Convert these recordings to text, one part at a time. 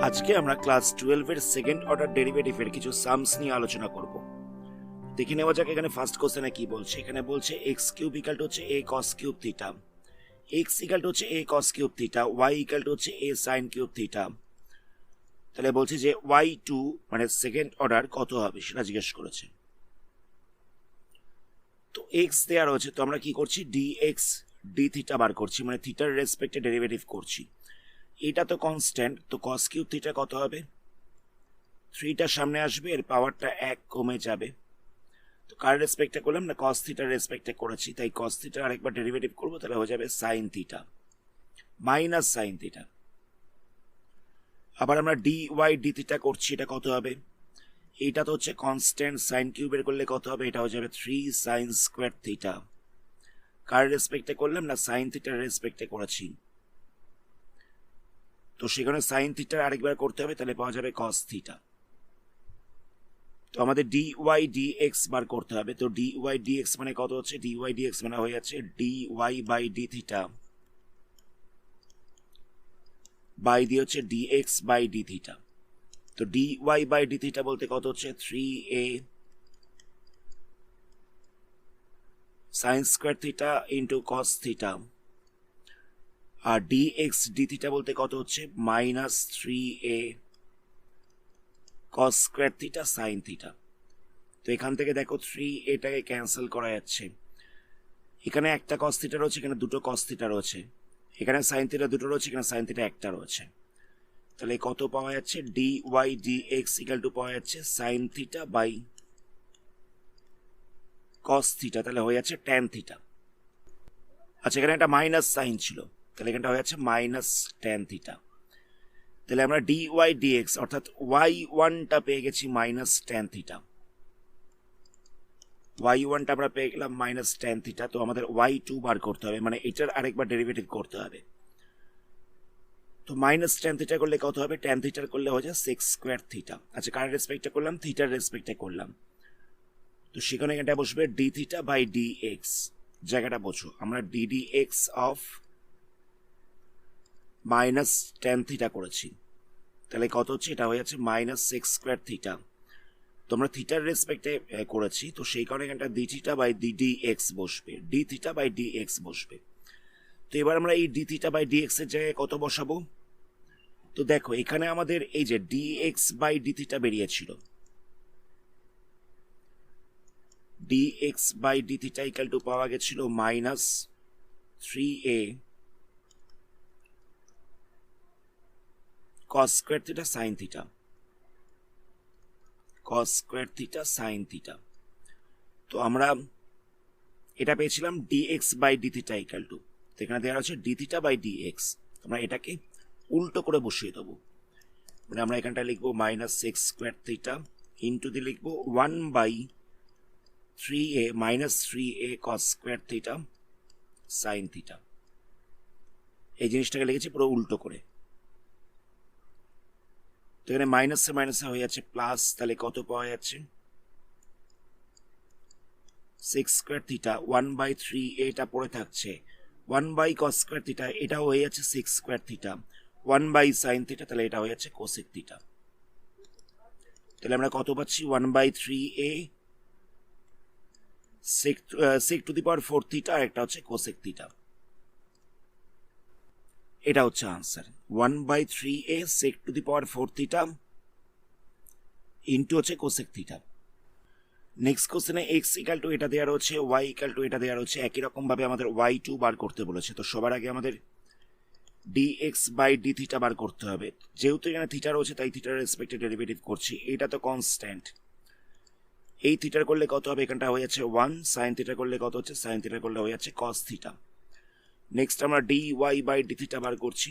আজকে আমরা ক্লাস 12 এর সেকেন্ড অর্ডার ডেরিভেটিভের কিছু সামস নিয়ে আলোচনা করব। দেখে নেওয়া যাক এখানে ফার্স্ট কোশ্চেনে কি বলছে। এখানে বলছে x কিউব ইকুয়াল টু হচ্ছে a cos cube theta, x equal to হচ্ছে a cos cube theta, y equal to হচ্ছে a sin কিউব থিটা। তাহলে বলছে যে y2 মানে সেকেন্ড অর্ডার কত হবে সেটা জিজ্ঞেস করেছে। তো x দেওয়া রয়েছে, তো আমরা কি করছি dx d থিটা বার করছি, মানে থিটার রেসপেক্টে ডেরিভেটিভ করছি। এটা তো কনস্ট্যান্ট, তো cos কিউব থিটা কত হবে, 3টা সামনে আসবে, এর পাওয়ারটা 1 কমে যাবে। তো কার রেসপেক্টে করলাম না, cos থিটার রেসপেক্টে করেছি, তাই cos থিটার আরেকবার ডেরিভেটিভ করবো, তাহলে হয়ে যাবে sin theta minus sin theta. আবার আমরা dy d থিটা করছি, এটা কত হবে, এইটা তো হচ্ছে কনস্ট্যান্ট, sin কিউবের করলে কত হবে, এটা হয়ে যাবে 3 sin স্কয়ার থিটা। কার রেসপেক্টে করলাম না, sin থিটার রেসপেক্টে করেছি, তো সেখানে sin থিটার আরেকবার করতে হবে, তাহলে পাওয়া যাবে cos থিটা। তো আমাদের dy dx বার করতে হবে, তো dy dx মানে কত হচ্ছে, dy dx মানে হয়ে যাচ্ছে dy by d theta by দিয়ে হচ্ছে dx বাই d থিটা। তো dy বাই d থিটা বলতে কত হচ্ছে 3a sin square theta into cos theta, আর dx d থিটা বলতে কত হচ্ছে minus 3a cos square theta sin theta. তো এখান থেকে দেখো 3 এটাকে ক্যান্সেল করা যাচ্ছে, এখানে একটা cos থিটা রয়েছে, এখানে দুটো cos থিটা রয়েছে, এখানে sin থিটা দুটো রয়েছে, এখানে sin থিটা একটা রয়েছে। তাহলে কত পাওয়া যাচ্ছে, dy dx ইকুয়াল টু পাওয়া যাচ্ছে sin theta by cos theta, তাহলে হয়ে যাচ্ছে tan থিটা। আচ্ছা, এখানে একটা মাইনাস সাইন ছিল, তাহলে এখানটা হয়ে যাচ্ছে মাইনাস tan থিটা। তাহলে আমরা dy dx অর্থাৎ y1টা পেয়ে গেছি মাইনাস tan থিটা, y1টা আমরা পেয়ে গেলাম মাইনাস tan থিটা। তো আমাদের y2 বার করতে হবে, মানে এটার আরেকবার ডেরিভেটিভ করতে হবে। তো মাইনাস tan থিটা করলে কত হবে, tan থিটার করলে হয়ে যায় 6 স্কয়ার থিটা। আচ্ছা, কার রেসপেক্টে করলাম, থিটার রেসপেক্টে করলাম, তো সেখানে এটা বসবে d থিটা বাই dx, জায়গাটা বোঝো, আমরা ddx of minus tan theta করেছি, তাহলে কত হচ্ছে, এটা হয়ে যাচ্ছে মাইনাস 6 স্কয়ার থিটা। তো আমরা থিটার রেসপেক্টে করেছি, তো সেই কারণে এখানটা d থিটা বাই dx বসবে, d থিটা বাই dx বসবে। তো এবার আমরা এই d থিটা বাই dx এর জায়গায় কত বসাবো, তো দেখো এখানে আমাদের এই যে dx বাই d থিটা বেরিয়েছিল, dx by d theta equal to পাওয়া গেছিল minus 3a cos square theta sin theta, cos square theta sin theta. তো আমরা এটা পেয়েছিলাম dx by d theta equal to, তো এখানে দেওয়া হচ্ছে d থিটা বাই dx, আমরা এটাকে উল্টো করে বসিয়ে দেবো, মানে আমরা এখানটা লিখবো মাইনাস 6 স্কয়ার থিটা ইন্টু দিয়ে লিখবো 1 by 3a minus 3a cos square theta sin theta. এই জিনিসটাকে লিখেছি পুরো উল্টো করে, তো এখানে মাইনাসে মাইনাসে হয়ে যাচ্ছে প্লাস, তাহলে কত পাওয়া যাচ্ছে 6 স্কয়ার থিটা 1 বাই 3a এটা পড়ে থাকছে, 1 বাই cos স্কয়ার থিটা এটাও হয়ে যাচ্ছে 6 square theta, 1 by sin theta, তাহলে এটা হয়ে যাচ্ছে কোসেক থিটা। তাহলে আমরা কত পাচ্ছি 1 by 3a sec to the power 4 theta, আর একটা হচ্ছে কোসেক থিটা। এটা হচ্ছে answer, 1 by 3a sec to the power 4 theta into হচ্ছে কোসেক থিটা। নেক্সট কোশ্চেনে x ইকুয়াল টু এটা দেওয়া রয়েছে, y ইকুয়াল টু এটা দেওয়া রয়েছে, একই রকম ভাবে আমাদের y2 বার করতে বলেছে। তো সবার আগে আমাদের dx বাই d থিটা বার করতে হবে, যেহেতু এখানে থিটা রয়েছে তাই থিটার রেসপেক্টে ডেরিভেটিভ করছি, এটা তো কনস্ট্যান্ট, এই থিটার করলে কত হবে, এখানটা হয়ে যাচ্ছে 1, সাইন থিটা করলে কত হচ্ছে, সাইন থিটা করলে হয়ে যাচ্ছে cos থিটা। নেক্সট আমরা dy বাই d থিটা বার করছি,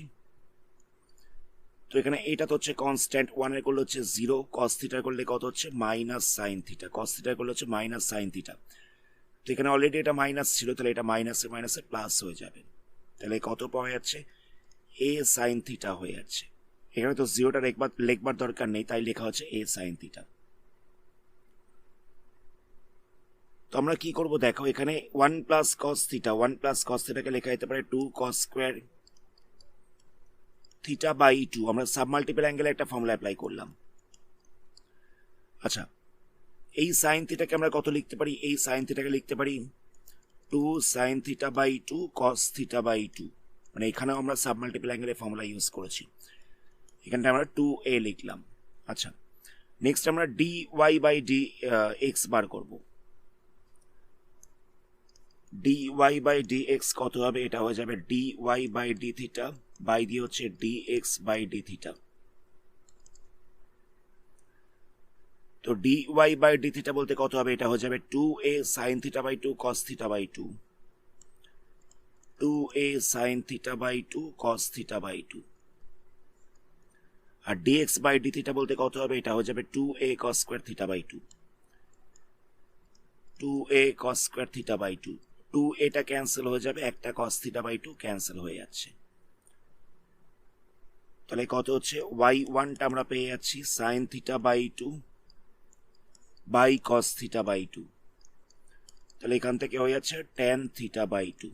তো এখানে এটা তো হচ্ছে কনস্ট্যান্ট, 1 এর করলে হচ্ছে 0, cos থিটার করলে কত হচ্ছে মাইনাস সাইন থিটা, cos থিটার করলে হচ্ছে মাইনাস সাইন থিটা। তো এখানে অলরেডি এটা মাইনাস ছিল, তাহলে এটা মাইনাসে মাইনাসে প্লাস হয়ে যাবে, তাহলে কত পাওয়া যাচ্ছে a সাইন থিটা হয়ে যাচ্ছে। এখানে তো জিরোটা লেখবার দরকার নেই, তাই লেখা হচ্ছে a সাইন থিটা। তো আমরা কি করব দেখো, এখানে 1 plus cos theta, 1 plus cos থিটাকে লেখা যেতে পারে 2 cos square theta by two, আমরা সাবমাল্টিপল অ্যাঙ্গেলে একটা ফর্মুলা অ্যাপ্লাই করলাম। আচ্ছা, এই সাইন থিটাকে আমরা কত লিখতে পারি? এই সাইন থিটাকে লিখতে পারি 2 sine theta by 2 cos theta by 2। মানে এখানেও আমরা সাবমাল্টিপল অ্যাঙ্গেলের ফর্মুলা ইউজ করেছি, এখানটা আমরা 2a লিখলাম। আচ্ছা, নেক্সট আমরা dy বাই ডি এক্স বার করব। dy বাই ডি এক্স কত হবে? এটা হয়ে যাবে dy by D theta by দিয়ে হচ্ছে dx বাই ডি থিটা। তো dy বাই ডি থিটা বলতে কত হবে? এটা হয়ে যাবে 2a sine theta by 2 cos theta by 2, 2a sine theta by 2 cos theta by 2। আর dx বাই ডি থিটা বলতে কত হবে? এটা হয়ে যাবে 2a cos square theta by 2, 2a cos square theta by 2। 2a টা ক্যান্সেল হয়ে যাবে, একটা cos থিটা বাই 2 ক্যান্সেল হয়ে যাচ্ছে। তাহলে কত হচ্ছে? y1 টা আমরা পেয়ে যাচ্ছি sine theta by 2 by cos theta by 2। তাহলে এখান থেকে হয়ে যাচ্ছে tan থিটা বাই 2।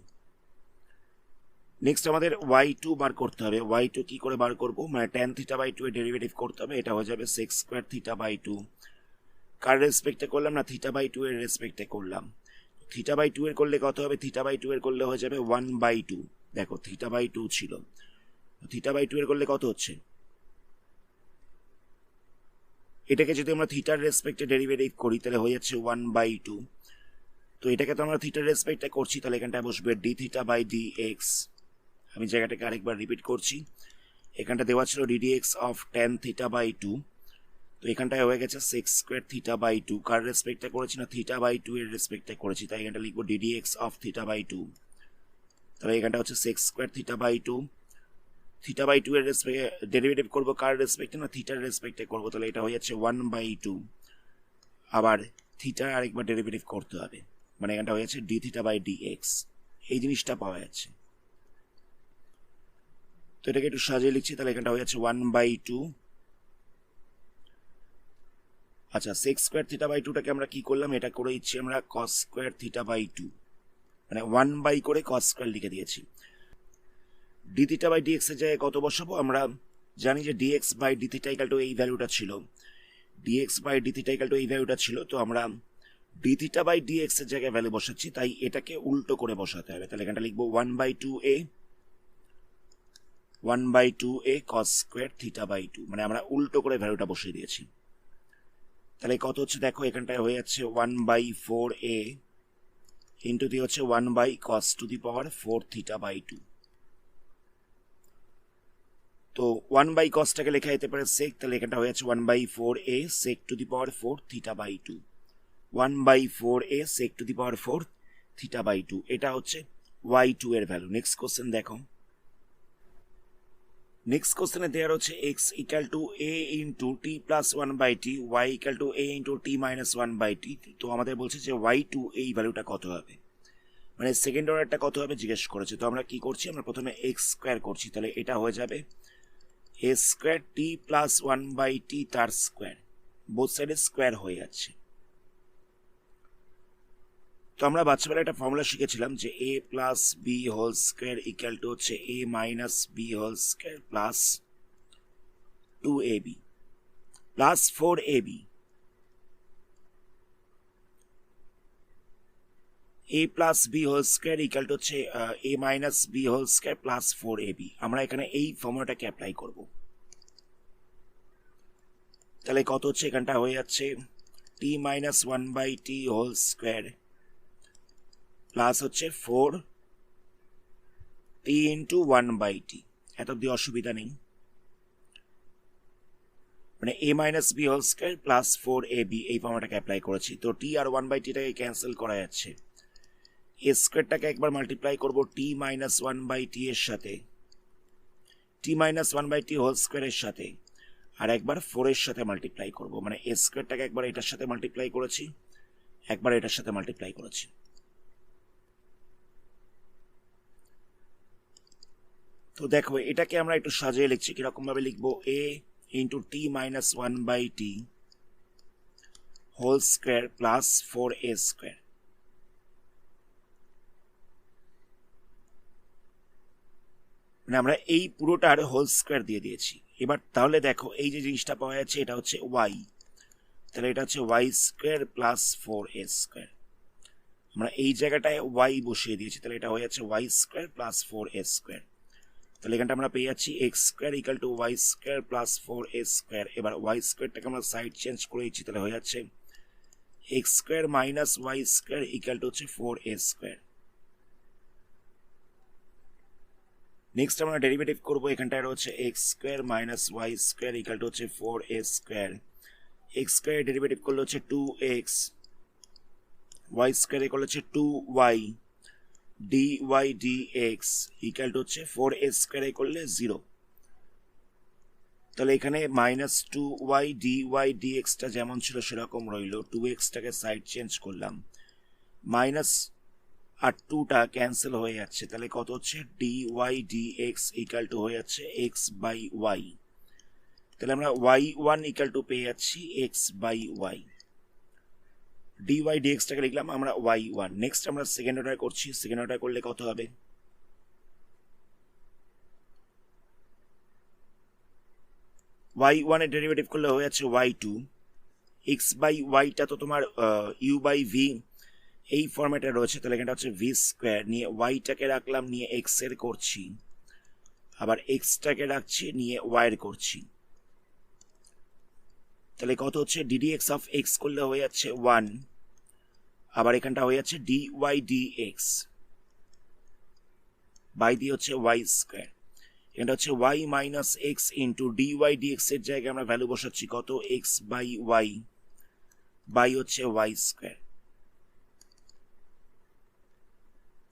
নেক্সট আমাদের y2 বার করতে হবে। y2 কি করে বার করব? মানে tan থিটা বাই 2 এর ডেরিভেটিভ করতে হবে। এটা হয়ে যাবে sec স্কয়ার থিটা বাই 2। কার রেসপেক্টে করলাম? না থিটা বাই 2 এর রেসপেক্টে করলাম। থিটা বাই 2 এর করলে কত হবে? থিটা বাই 2 এর করলে হয়ে যাবে 1/2। দেখো থিটা বাই 2 ছিল, থিটা বাই 2 এর করলে কত হচ্ছে? এটাকে যদি আমরা থিটার রেসপেক্টে ডেরিভেটিভ করি তাহলে হয়ে যাচ্ছে 1/2। তো এটাকে তো আমরা থিটার রেসপেক্টে করছি, তাহলে এখানটায় বসবে D theta by D X. আমি জায়গাটাকে আরেকবার রিপিট করছি। এখানটা দেওয়া ছিল ddx of tan theta by 2, তো এখানটায় হয়ে গেছে sec স্কয়ার থিটা বাই 2। কার রেসপেক্টে করেছি? না থিটা বাই 2 এর রেসপেক্টে করেছি, তাই এখানটা লিখবো ddx অফ থিটা বাই 2। তাহলে এখানটা হচ্ছে sec square theta by 2। Theta by 2 এর রেসপেক্টে ডেরিভেটিভ করবো কার রেসপেক্টে? না থিটার রেসপেক্টে করবো, তাহলে এটা হয়ে যাচ্ছে 1/2। আবার থিটার আরেকবার ডেরিভেটিভ করতে হবে, মানে এখানটা হয়ে যাচ্ছে D theta by D X. এই জিনিসটা পাওয়া যাচ্ছে। তো এটাকে একটু সাজিয়ে লিখছি, তাহলে এখানটা হয়ে যাচ্ছে 1/2। আচ্ছা, sec স্কয়ার থিটা বাই 2টাকে আমরা কি করলাম? এটা করে দিচ্ছি আমরা cos স্কয়ার থিটা বাই 2, মানে 1 করে cos স্কয়ার লিখে দিয়েছি। ডি থিটা বাই ডিএক্স এর জায়গায় কত বসাবো? আমরা জানি যে dx by D theta equal to এই ভ্যালুটা ছিল, dx by D theta equal to এই ভ্যালুটা ছিল। তো আমরা ডি থিটা বাই ডিএক্স এর জায়গায় ভ্যালু বসাচ্ছি, তাই এটাকে উল্টো করে বসাতে হবে। তাহলে এখানটা লিখবো 1/2a cos square theta by 2, মানে আমরা উল্টো করে ভ্যালুটা বসিয়ে দিয়েছি। তাহলে কত হচ্ছে? দেখো এখানটায় হয়ে যাচ্ছে 1/4a ইন্টু দিয়ে হচ্ছে 1 cos to the power 4 theta by 2। তো 1 cosটাকে লেখা যেতে পারে sec, তাহলে এখানটা হয়ে যাচ্ছে 1/4a sec to the power 4 theta by 2, 1/4a sec to the power 4 theta by 2। এটা হচ্ছে y2 এর ভ্যালু। নেক্সট কোশ্চেন দেখো। নেক্সট কোশ্চেনে দেওয়ার হচ্ছে x equal to a into t plus 1/t, y equal to a into t minus 1/t। তো আমাদের বলছে যে y2 এই ভ্যালুটা কত হবে, মানে সেকেন্ড অর্ডারটা কত হবে জিজ্ঞেস করেছে। তো আমরা কি করছি? আমরা প্রথমে এক্স স্কোয়ার করছি, তাহলে এটা হয়ে যাবে এ স্কোয়ার টি প্লাস 1/t তার স্কোয়ার, বোথ সাইডে স্কোয়ার হয়ে যাচ্ছে। তো আমরা বাচ্চাবেলায় একটা ফর্মুলা শিখেছিলাম যে a plus b whole square equal to হচ্ছে a minus b whole square plus 2ab plus 4ab। a plus b whole square equal to হচ্ছে a minus b whole square plus 4ab। আমরা এখানে এই ফর্মুলাটাকে apply করব। তাহলে কত হচ্ছে? এখানটা হয়ে যাচ্ছে t minus 1/t whole square plus হচ্ছে 4t ইন্টু 1/t। এত অব্দি অসুবিধা নেই, মানে a minus b whole square plus 4ab এই ফর্মুলাটাকে অ্যাপ্লাই করেছি। তো t আর 1/tটাকে ক্যান্সেল করা যাচ্ছে। এ স্কোয়ারটাকে একবার মাল্টিপ্লাই করবো টি মাইনাস 1/t এর সাথে, টি মাইনাস 1/t হোল স্কোয়ারের সাথে, আর একবার 4 এর সাথে মাল্টিপ্লাই করবো। মানে এ স্কোয়ারটাকে একবার এটার সাথে মাল্টিপ্লাই করেছি, একবার এটার সাথে মাল্টিপ্লাই করেছি। তো দেখো এটাকে আমরা একটু সাজিয়ে লিখছি, কিরকম ভাবে লিখবো? a into t minus 1/t whole square plus 4a square. মানে আমরা এই পুরোটার হোল স্কোয়ার দিয়ে দিয়েছি। এবার তাহলে দেখো এই যে জিনিসটা পাওয়া যাচ্ছে এটা হচ্ছে ওয়াই, তাহলে এটা হচ্ছে y square plus 4a square. আমরা এই জায়গাটায় ওয়াই বসিয়ে দিয়েছি, তাহলে এটা হয়ে যাচ্ছে y square plus 4a square. তাহলে এখানটা আমরা পেয়ে যাচ্ছি x square equal to y square plus 4a square. এবার ওয়াই স্কোয়ারটাকে আমরা সাইড চেঞ্জ করে দিচ্ছি, তাহলে হয়ে যাচ্ছে x square minus y square equal to হচ্ছে 4a স্কোয়ার। নেক্সট আমরা ডেরিভেটিভ করবো, এখানটায় রয়েছে x square minus y square equal to হচ্ছে 4a square. X square derivative করলে হচ্ছে 2x, ওয়াই স্কোয়ারে করলে হচ্ছে 2y, dy dx equal to হচ্ছে 4a স্কোয়ারে করলে 0। তাহলে এখানে মাইনাস 2y dy dxটা যেমন ছিল সেরকম রইল, 2xটাকে সাইড চেঞ্জ করলাম, মাইনাস আর 2টা ক্যান্সেল হয়ে যাচ্ছে, তাহলে কত হচ্ছে dy dx ইকাল টু হয়ে যাচ্ছে x বাই y। তাহলে আমরা y1 ইকাল টু পেয়ে যাচ্ছি x বাই y। dy dxটাকে লিখলাম আমরা y1। নেক্সট আমরা সেকেন্ড অর্ডার করছি, সেকেন্ড অর্ডার করলে কত হবে, y1 এর ডেরিভেটিভ করলে হয়ে যাচ্ছে y2। x বাই yটা তো তোমার u বাই v এই ফরম্যাটে রয়েছে, তাহলে এখানটা হচ্ছে ভি স্কোয়ার, নিয়ে ওয়াইটাকে রাখলাম, নিয়ে এক্স এর করছি, আবার এক্সটাকে রাখছি, নিয়ে ওয়াই এর করছি। তাহলে কত হচ্ছে ডিডি এক্স অফ এক্স করলে হয়ে যাচ্ছে 1, আবার এখানটা হয়ে যাচ্ছে d y d x by দিয়ে হচ্ছে ওয়াই স্কোয়ার। এখানটা হচ্ছে y minus x into d y d x এর জায়গায় আমরা ভ্যালু বসাচ্ছি কত, এক্স বাই ওয়াই বাই হচ্ছে ওয়াই স্কোয়ার।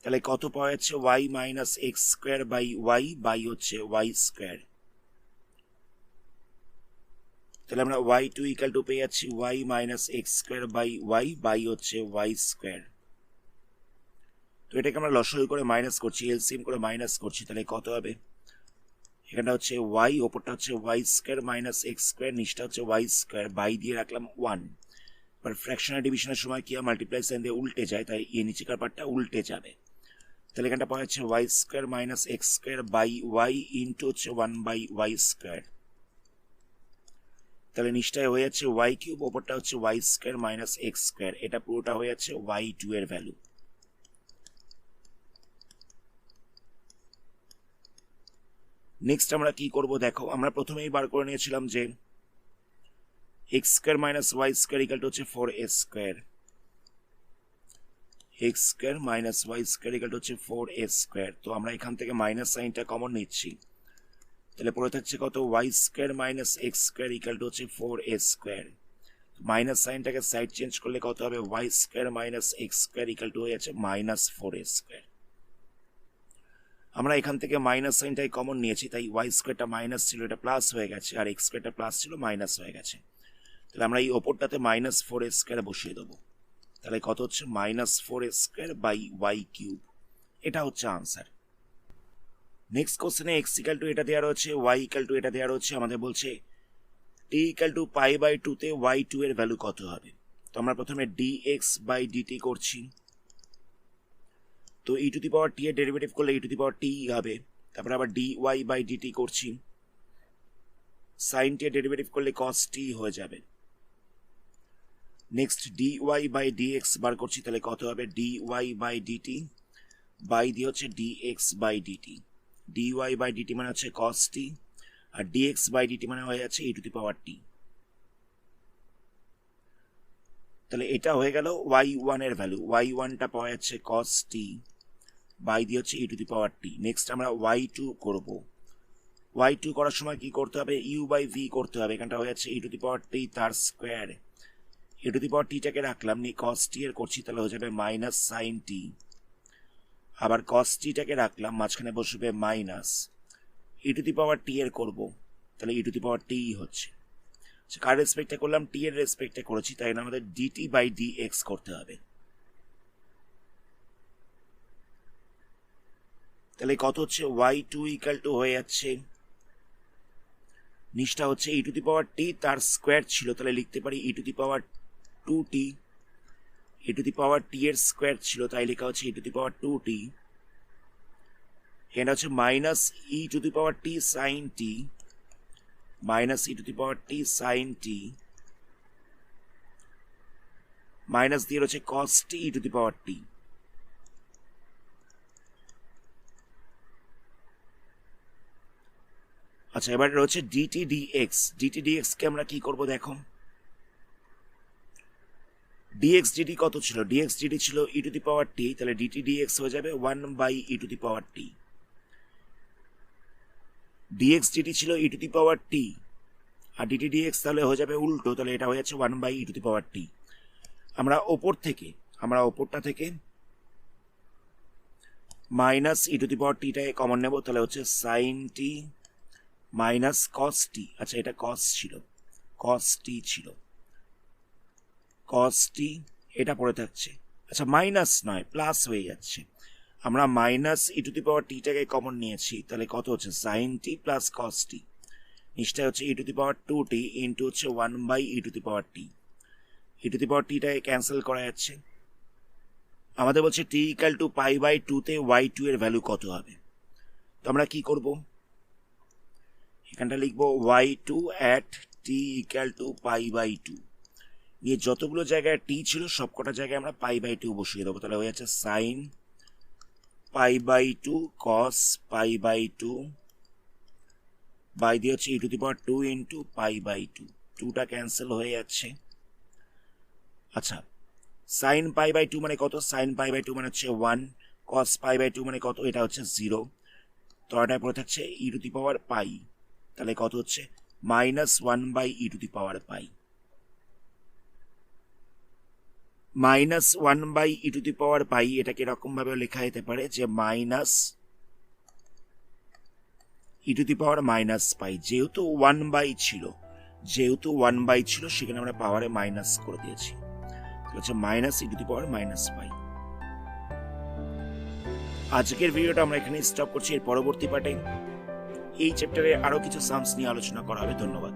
তাহলে কত পাওয়া যাচ্ছে y minus x square by y by হচ্ছে ওয়াই স্কোয়ার। তাহলে আমরা y2 ইকাল টু পেয়ে যাচ্ছি y minus x square by y by হচ্ছে ওয়াই স্কোয়ার। তো এটাকে আমরা লসাগু করে মাইনাস করছি, এলসিএম করে মাইনাস করছি, তাহলে কত হবে, এখানটা হচ্ছে y, ওপরটা হচ্ছে y square minus x square, নিচটা হচ্ছে ওয়াই স্কোয়ার, বাই দিয়ে রাখলাম 1। এবার ফ্র্যাকশনাল ডিভিশনের সময় কি হয়, মাল্টিপ্লাই সাইন দিয়ে উল্টে যায়, তাই এই নিচেকার পার্টটা উল্টে যাবে। তাহলে এখানটা পাওয়া যাচ্ছে y square minus x square by y into হচ্ছে 1 বাই ওয়াই স্কোয়ার। তাহলে নিচটায় হয়ে যাচ্ছে ওয়াই কিউব, ওপরটা হচ্ছে y square minus x square, এটা পুরোটা হয়ে যাচ্ছে y2 এর ভ্যালু। নেক্সট আমরা কি করব দেখো, আমরা প্রথমেই বার করে নিয়েছিলাম যে x square minus y square equal to হচ্ছে 4a square, x square minus y square equal to হচ্ছে 4a স্কোয়ার। তো আমরা এখান থেকে মাইনাস সাইনটা কমন নিচ্ছি, তাহলে পড়ে থাকছে কত, y square minus x square equal to হচ্ছে 4a স্কোয়ার। মাইনাস সাইনটাকে সাইড চেঞ্জ করলে কত হবে, y square minus x square equal to হয়ে যাচ্ছে মাইনাস 4a স্কোয়ার। আমরা এখান থেকে মাইনাস সাইনটাই কমন নিয়েছি, তাই ওয়াই স্কোয়ারটা মাইনাস ছিল, এটা প্লাস হয়ে গেছে, আর এক্স স্কোয়ারটা প্লাস ছিল, মাইনাস হয়ে গেছে। তাহলে আমরা এই ওপরটাতে মাইনাস 4a স্কোয়ার বসিয়ে দেবো, তাহলে কত হচ্ছে minus 4a square by y cube, এটা হচ্ছে আনসার। নেক্সট কোশ্চেনে এক্স ইকাল টু এটা দেওয়া রয়েছে, ওয়াই ইকাল টু এটা দেওয়া রয়েছে, আমাদের বলছে t equal to pi by 2-তে y2 এর ভ্যালু কত হবে। তো আমরা প্রথমে dx বাই dt করছি, তো e to the power t এর ডেরিভেটিভ করলে e টু দি পাওয়ার টি হবে, তারপরে আবার dy বাই dt করছি, সাইন টি এর ডেরিভেটিভ করলে cos t হয়ে যাবে। নেক্সট dy বাই dx বার করছি, তাহলে কত হবে, dy বাই dt বাই দিয়ে হচ্ছে dx by dt, dy by dt মানে হচ্ছে cos t, আর dx বাই dt মানে হয়ে যাচ্ছে e টু দি পাওয়ার টি। তাহলে এটা হয়ে গেল y1 এর ভ্যালু, y1টা পাওয়া যাচ্ছে cos t বাই দিয়ে হচ্ছে e to the power T. Next আমরা y2 করব, y2 করার সময় কি করতে হবে, u বাই v করতে হবে, এখানটা হয়ে যাচ্ছে e টু দি পাওয়ার টি তার square, e to the power টিটাকে রাখলাম, নিয়ে cos t এর করছি, তাহলে হয়ে যাবে মাইনাস সাইন t, আবার cos tটাকে রাখলাম, মাঝখানে বসবে minus, e to the power t এর করব, তাহলে e টু দি পাওয়ার টি হচ্ছে, কার রেসপেক্টে করলাম, টি এর রেসপেক্টে করেছি, তাই আমাদের dt বাই dx করতে হবে। তাহলে কত হচ্ছে y2 ইকাল টু হয়ে যাচ্ছে, নিচটা হচ্ছে e টু দি পাওয়ার টি তার স্কোয়ার ছিল, তাহলে লিখতে পারি e to the power 2t, e to the power t এর স্কোয়ার ছিল, তাই লেখা হচ্ছে e to the power 2t এটা হচ্ছে minus e to the power t sine t, minus e to the power t sine t, minus দিয়ে রয়েছে কস টি e to the power টি। আচ্ছা, এবার রয়েছে ডিটি ডিএক্স। ডিটি ডিএক্স কে আমরা কি করব দেখো, ডিএক্স ডিটি কত ছিল, ডিএক্স ডিটি ছিল ই টু দি পাওয়ার টি, তাহলে ডিটি ডিএক্স হয়ে যাবে 1/e to the power t. Dx dt ছিল e to the power t, আর ডিটি ডিএক্স তাহলে হয়ে যাবে উল্টো, তাহলে এটা হয়ে যাচ্ছে 1/e টু দি পাওয়ার টি। আমরা ওপরটা থেকে minus e to the power টিটাকে কমন নেব, তাহলে হচ্ছে সাইন টি মাইনাস কস টি। আচ্ছা, এটা কস ছিল, কস টি ছিল, কস টি এটা পড়ে থাকছে। আচ্ছা, মাইনাস নয় প্লাস হয়ে যাচ্ছে, আমরা minus e to the power টিটাকে কমন নিয়েছি, তাহলে কত হচ্ছে সাইন টি প্লাস কস টি, নিচটা হচ্ছে ই to the power 2t into হচ্ছে 1/e to the power t. E to the power টিটাকে ক্যান্সেল করা যাচ্ছে, আমাদের বলছে টি ইকাল টু π/2 তে y2 এর ভ্যালু কত হবে। তো আমরা কি করব, এখানটা লিখবো y2 at t equal to π/2, নিয়ে যতগুলো জায়গায় টি ছিল সবকটা জায়গায় আমরা π/2 বসিয়ে দেবো, তাহলে হয়ে যাচ্ছে সাইন π/2 কস π/2 বাই দিয়ে হচ্ছে ই টু দি পাওয়ার 2 ইন্টু π/2, 2টা ক্যান্সেল হয়ে যাচ্ছে। আচ্ছা, সাইন π/2 মানে কত, সাইন π/2 মানে হচ্ছে 1, কস π/2 মানে কত, এটা হচ্ছে 0, তো এটা পড়ে থাকছে ই টু দি পাওয়ার পাই, তাহলে কত হচ্ছে -1/e to the power pi. -1/e to the পাওয়ার পাই এটাকে এরকম ভাবে লেখা যেতে পারে যে minus e to the power minus পাই, যেহেতু 1/ছিল সেখানে আমরা পাওয়ারে মাইনাস করে দিয়েছি, হচ্ছে minus e to the power minus পাই। আজকের ভিডিওটা আমরা এখানে স্টপ করছি, এর পরবর্তী পার্টে এই চ্যাপ্টারে আরো কিছু সামস নিয়ে আলোচনা করা হবে। ধন্যবাদ।